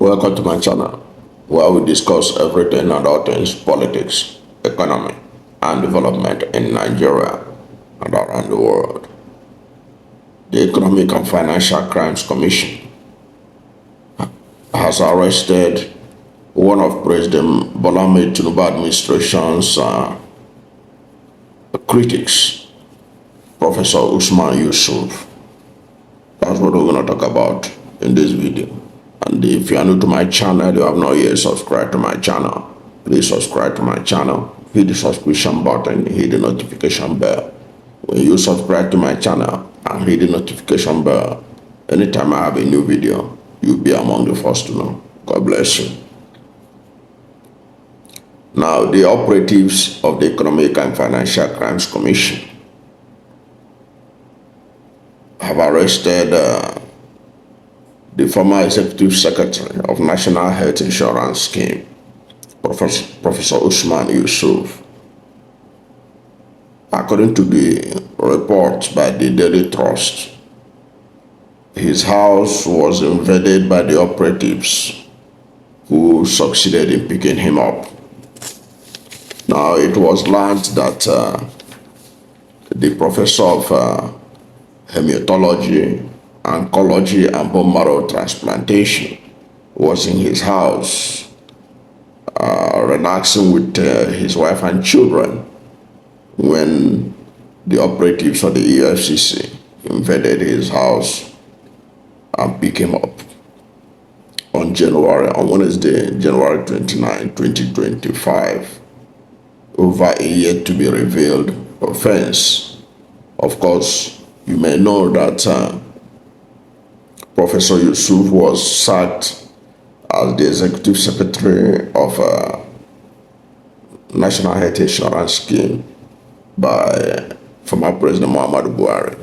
Welcome to my channel, where we discuss everything and all things politics, economy, and development in Nigeria and around the world. The Economic and Financial Crimes Commission has arrested one of President Bola Tinubu administration's critics, Professor Usman Yusuf. That's what we're going to talk about in this video. And if you are new to my channel, you have not yet subscribed to my channel, please subscribe to my channel, hit the subscription button, hit the notification bell. When you subscribe to my channel and hit the notification bell, anytime I have a new video, you'll be among the first to know. God bless you. Now, the operatives of the Economic and Financial Crimes Commission have arrested the former Executive Secretary of National Health Insurance Scheme, Professor Usman Yusuf. According to the report by the Daily Trust, his house was invaded by the operatives who succeeded in picking him up. Now, it was learned that the professor of hematology, oncology, and bone marrow transplantation was in his house, relaxing with his wife and children when the operatives of the EFCC invaded his house and picked him up on Wednesday, January 29, 2025, over a yet to be revealed offense. Of course, you may know that Professor Yusuf was sacked as the Executive Secretary of National Health Insurance Scheme by former President Muhammadu Buhari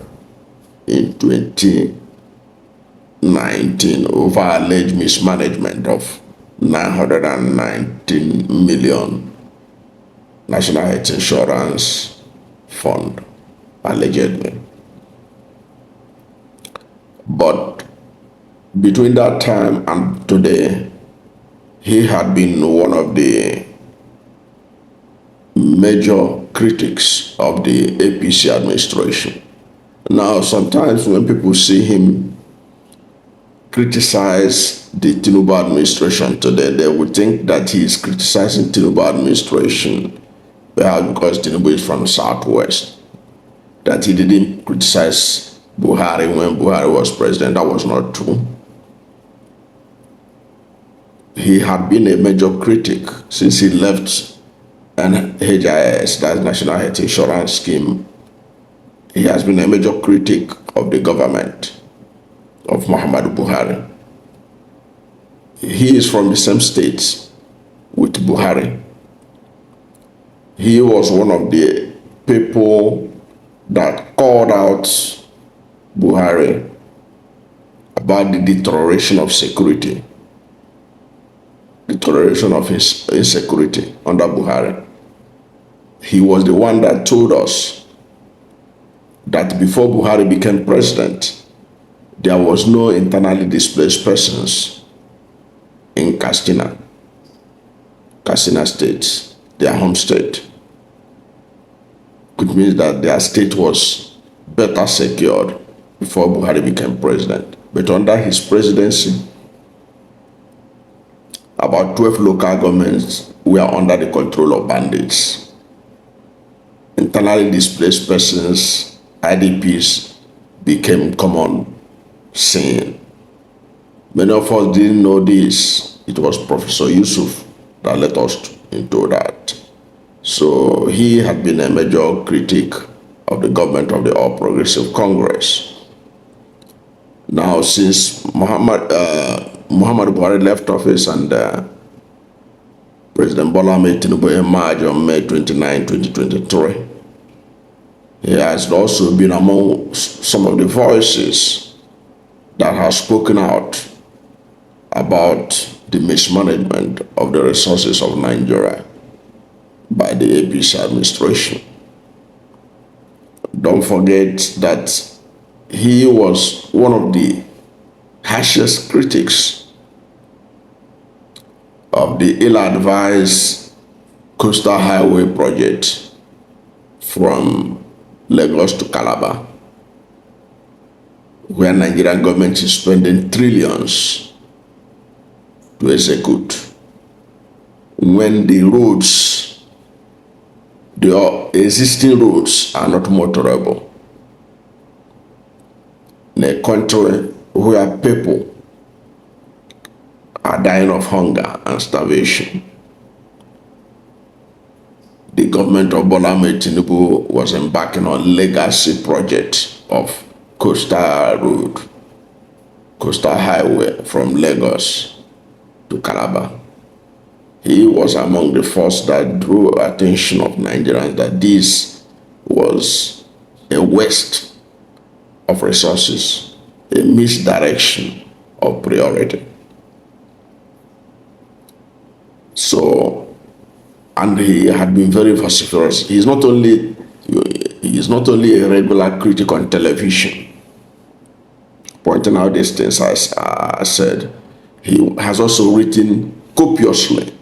in 2019 over alleged mismanagement of 919 million National Health Insurance Fund, allegedly. But between that time and today, he had been one of the major critics of the APC administration. Now, sometimes when people see him criticize the Tinubu administration today, they would think that he is criticizing Tinubu administration perhaps because Tinubu is from the Southwest, that he didn't criticize Buhari when Buhari was president. That was not true. He had been a major critic since he left NHIS, that's National Health Insurance Scheme. He has been a major critic of the government of Muhammadu Buhari. He is from the same state with Buhari. He was one of the people that called out Buhari about the deterioration of security, deterioration of his insecurity under Buhari. He was the one that told us that before Buhari became president, there was no internally displaced persons in Katsina State, their home state, which means that their state was better secured before Buhari became president. But under his presidency, about 12 local governments were under the control of bandits. Internally displaced persons, IDPs, became common scene. Many of us didn't know this. It was Professor Yusuf that led us into that. So he had been a major critic of the government of the All Progressive Congress. Now, since Muhammadu Buhari left office and President Bola Tinubu emerged on May 29, 2023, he has also been among some of the voices that have spoken out about the mismanagement of the resources of Nigeria by the APC administration. Don't forget that he was one of the harshest critics of the ill-advised coastal highway project from Lagos to Calabar, where Nigerian government is spending trillions to execute, when the roads, the existing roads are not motorable. In a country where people are dying of hunger and starvation, the government of Bola Tinubu was embarking on legacy project of coastal road, coastal highway from Lagos to Calabar. He was among the first that drew attention of Nigerians that this was a waste of resources, a misdirection of priority. So, and he had been very vociferous. He's not only a regular critic on television, pointing out these things, as I said. He has also written copiously,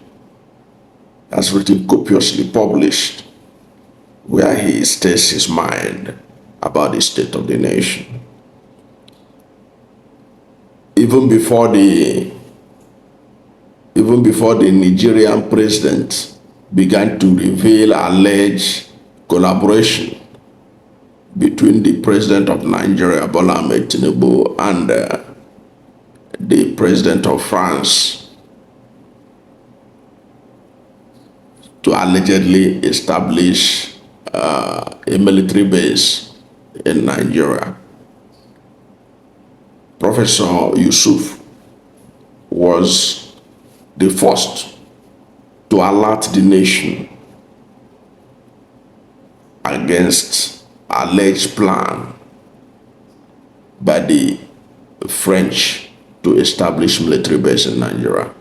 published, where he states his mind about the state of the nation. Even before the Nigerian president began to reveal alleged collaboration between the president of Nigeria, Bola Tinubu, and the president of France to allegedly establish a military base in Nigeria. Professor Yusuf was the first to alert the nation against alleged plan by the French to establish military base in Nigeria.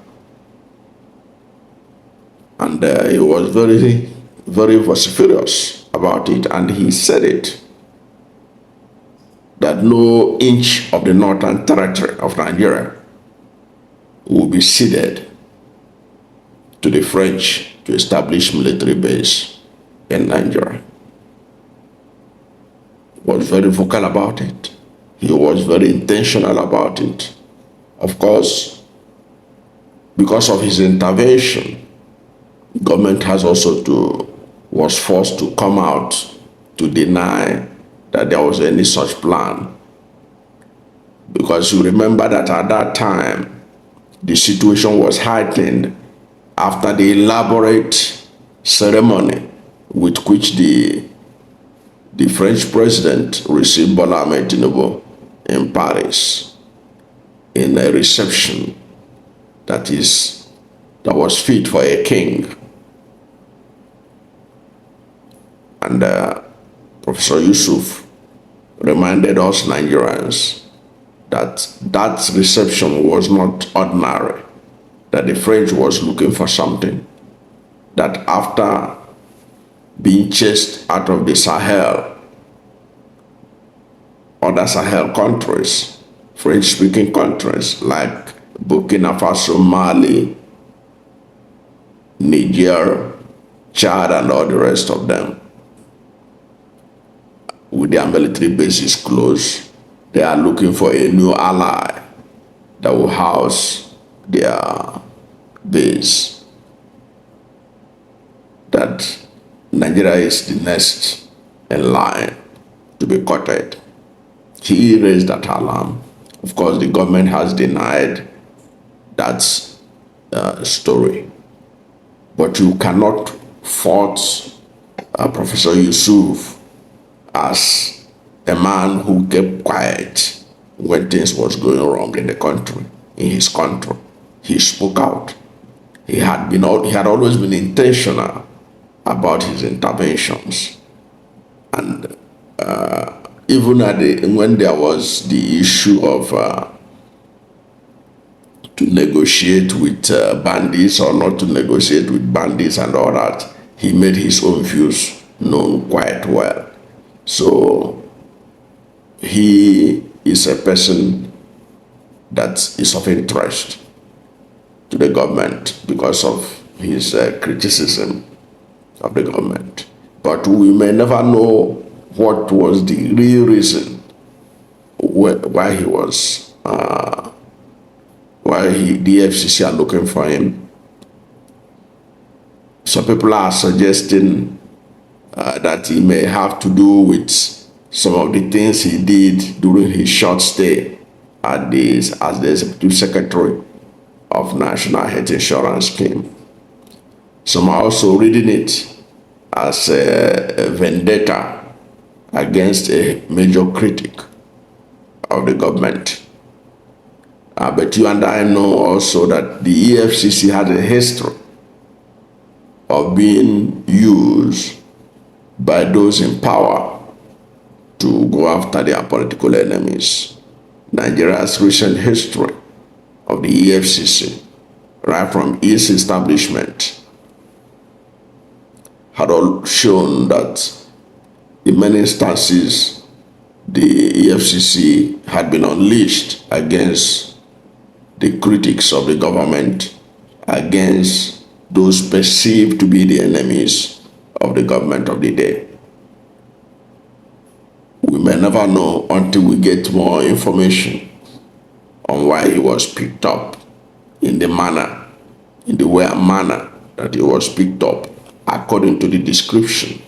And he was very, very vociferous about it, and he said it, that no inch of the northern territory of Nigeria will be ceded to the French to establish military base in Nigeria. He was very vocal about it. He was very intentional about it. Of course, because of his intervention, government was forced to come out to deny that there was any such plan. Because you remember that at that time, the situation was heightened after the elaborate ceremony with which the French president received Bola Tinubu in Paris, in a reception that was fit for a king. And Professor Yusuf reminded us Nigerians that that reception was not ordinary, that the French was looking for something, that after being chased out of the Sahel, other Sahel countries, French-speaking countries like Burkina Faso, Mali, Niger, Chad, and all the rest of them, with their military bases closed, they are looking for a new ally that will house their base. That Nigeria is the next in line to be courted. He raised that alarm. Of course, the government has denied that story. But you cannot fault Professor Yusuf as a man who kept quiet when things was going wrong in the country, in his country. He spoke out. He had always been intentional about his interventions. And even when there was the issue of to negotiate with bandits or not to negotiate with bandits and all that, he made his own views known quite well. So he is a person that is of interest to the government because of his criticism of the government. But we may never know what was the real reason why he was, the EFCC are looking for him. Some people are suggesting that he may have to do with some of the things he did during his short stay as the Executive Secretary of National Health Insurance Scheme. Some are also reading it as a vendetta against a major critic of the government. But you and I know also that the EFCC had a history of being used by those in power to go after their political enemies. Nigeria's recent history of the EFCC, right from its establishment, had all shown that in many instances the EFCC had been unleashed against the critics of the government, against those perceived to be the enemies of the government of the day. We may never know until we get more information on why he was picked up in the manner that he was picked up, according to the description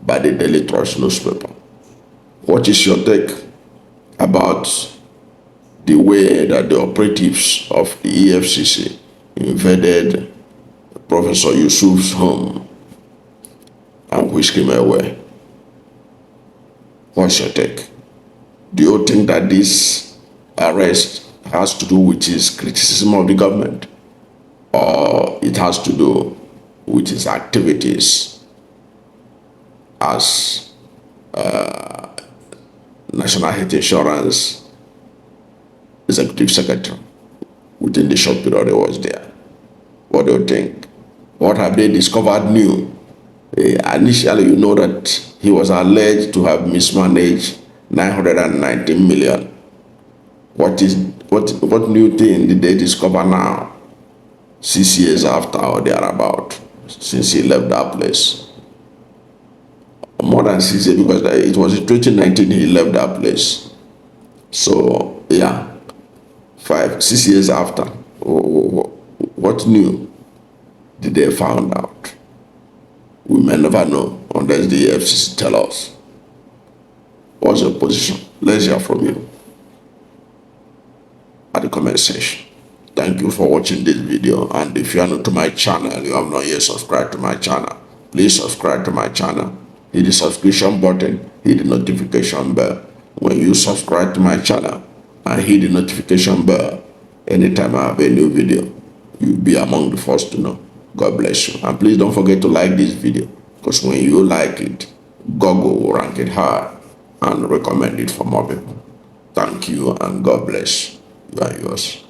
by the Daily Trust newspaper. What is your take about the way that the operatives of the EFCC invaded Professor Yusuf's home and whisked him away? What's your take? Do you think that this arrest has to do with his criticism of the government, or it has to do with his activities as National Health Insurance Executive Secretary within the short period he was there? What do you think? What have they discovered new? Initially, you know that he was alleged to have mismanaged 919 million. What new thing did they discover now, 6 years after or thereabout, since he left that place? More than 6 years, because it was in 2019 he left that place. So yeah, 6 years after, what new did they find out? We may never know unless the EFCC tell us. What's your position? Let's hear from you at the comment section. Thank you for watching this video, and if you are new to my channel, you have not yet subscribed to my channel, please subscribe to my channel. Hit the subscription button, hit the notification bell. When you subscribe to my channel and hit the notification bell, anytime I have a new video, you'll be among the first to know. God bless you. And please don't forget to like this video, because when you like it, Google will rank it high and recommend it for more people. Thank you, and God bless you and yours.